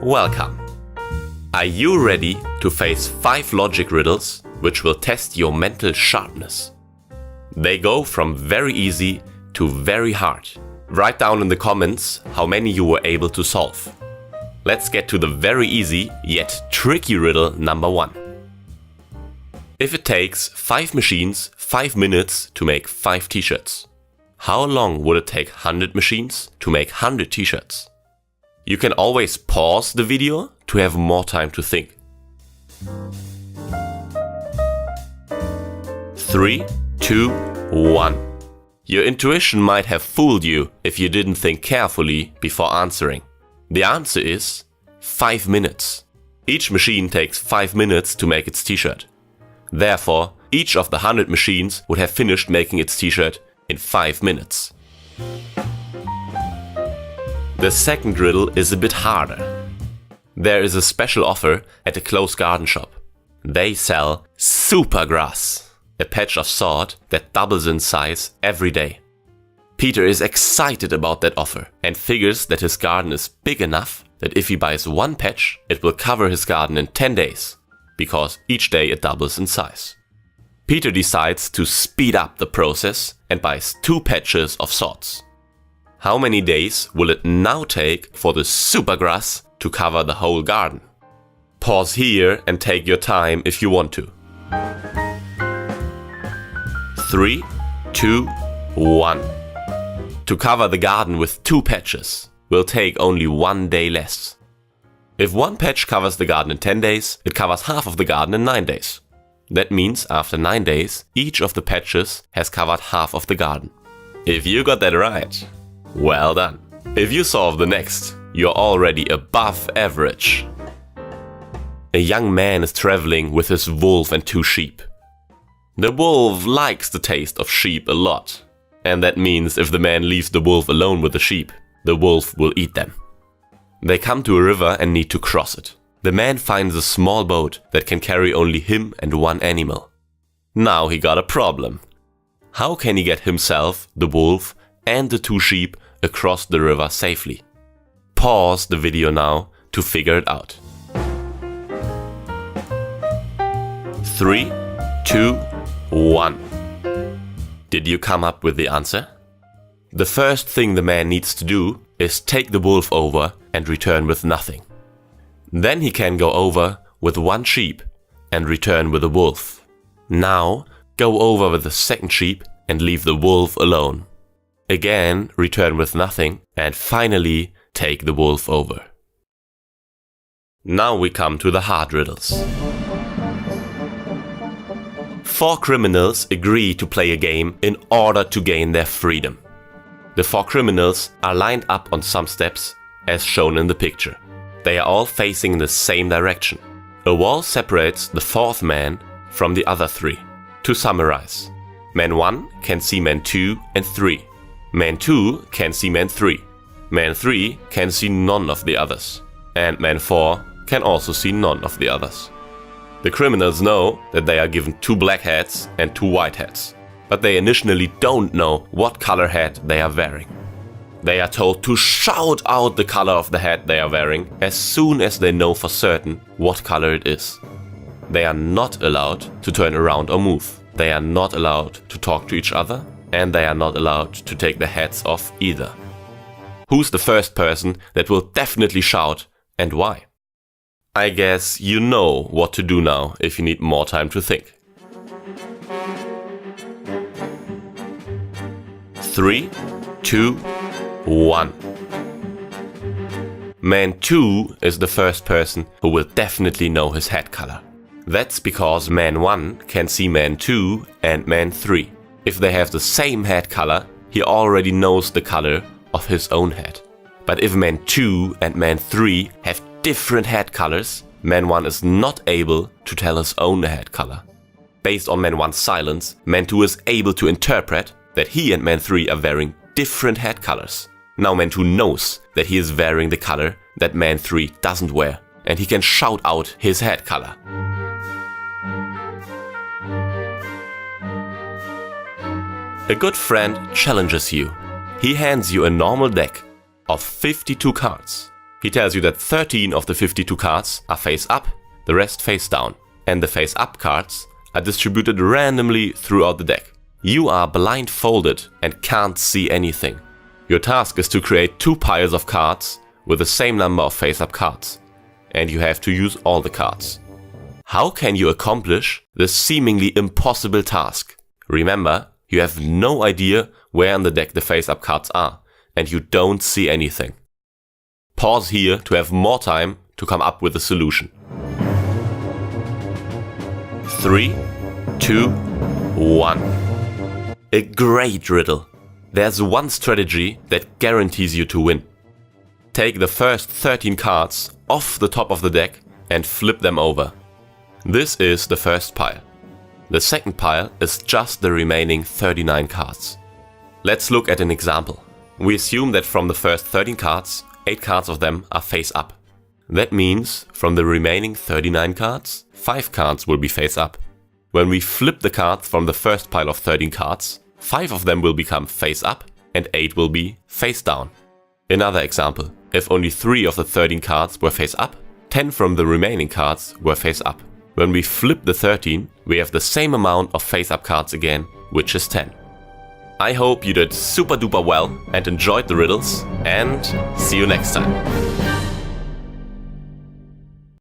Welcome! Are you ready to face 5 logic riddles which will test your mental sharpness? They go from very easy to very hard. Write down in the comments how many you were able to solve. Let's get to the very easy yet tricky riddle number 1. If it takes 5 machines 5 minutes to make 5 t-shirts, how long would it take 100 machines to make 100 t-shirts? You can always pause the video to have more time to think. 3, 2, 1. Your intuition might have fooled you if you didn't think carefully before answering. The answer is 5 minutes. Each machine takes 5 minutes to make its t-shirt. Therefore, each of the 100 machines would have finished making its t-shirt in 5 minutes. The second riddle is a bit harder. There is a special offer at a close garden shop. They sell super grass, a patch of sod that doubles in size every day. Peter is excited about that offer and figures that his garden is big enough that if he buys 1 patch, it will cover his garden in 10 days, because each day it doubles in size. Peter decides to speed up the process and buys 2 patches of sods. How many days will it now take for the super grass to cover the whole garden? Pause here and take your time if you want to. 3, 2, 1. To cover the garden with 2 patches will take only 1 day less. If 1 patch covers the garden in 10 days, it covers half of the garden in 9 days. That means after 9 days, each of the patches has covered half of the garden. If you got that right, well done. If you solve the next, you're already above average. A young man is traveling with his wolf and 2 sheep. The wolf likes the taste of sheep a lot, and that means if the man leaves the wolf alone with the sheep, the wolf will eat them. They come to a river and need to cross it. The man finds a small boat that can carry only him and 1 animal. Now he got a problem. How can he get himself, the wolf, and the 2 sheep across the river safely? Pause the video now to figure it out. 3, 2, 1. Did you come up with the answer? The first thing the man needs to do is take the wolf over and return with nothing. Then he can go over with 1 sheep and return with a wolf. Now go over with the 2nd sheep and leave the wolf alone. Again, return with nothing, and finally take the wolf over. Now we come to the hard riddles. 4 criminals agree to play a game in order to gain their freedom. The 4 criminals are lined up on some steps, as shown in the picture. They are all facing in the same direction. A wall separates the 4th man from the other 3. To summarize, man 1 can see man 2 and 3. Man 2 can see man 3. Man 3 can see none of the others. And man 4 can also see none of the others. The criminals know that they are given 2 black hats and 2 white hats, but they initially don't know what color hat they are wearing. They are told to shout out the color of the hat they are wearing as soon as they know for certain what color it is. They are not allowed to turn around or move. They are not allowed to talk to each other, and they are not allowed to take their hats off either. Who's the first person that will definitely shout, and why? I guess you know what to do now if you need more time to think. 3, 2, 1. Man 2 is the first person who will definitely know his hat color. That's because man 1 can see man 2 and man 3. If they have the same hat color, he already knows the color of his own hat. But if man 2 and man 3 have different hat colors, man 1 is not able to tell his own hat color. Based on man 1's silence, man 2 is able to interpret that he and man 3 are wearing different hat colors. Now man 2 knows that he is wearing the color that man 3 doesn't wear, and he can shout out his hat color. A good friend challenges you. He hands you a normal deck of 52 cards. He tells you that 13 of the 52 cards are face up, the rest face down, and the face up cards are distributed randomly throughout the deck. You are blindfolded and can't see anything. Your task is to create 2 piles of cards with the same number of face up cards, and you have to use all the cards. How can you accomplish this seemingly impossible task? Remember, you have no idea where in the deck the face up cards are, and you don't see anything. Pause here to have more time to come up with a solution. 3, 2, 1. A great riddle. There's one strategy that guarantees you to win. Take the first 13 cards off the top of the deck and flip them over. This is the first pile. The second pile is just the remaining 39 cards. Let's look at an example. We assume that from the first 13 cards, 8 cards of them are face up. That means from the remaining 39 cards, 5 cards will be face up. When we flip the cards from the first pile of 13 cards, 5 of them will become face up and 8 will be face down. Another example, if only 3 of the 13 cards were face up, 10 from the remaining cards were face up. When we flip the 13, we have the same amount of face up cards again, which is 10. I hope you did super duper well and enjoyed the riddles, and see you next time.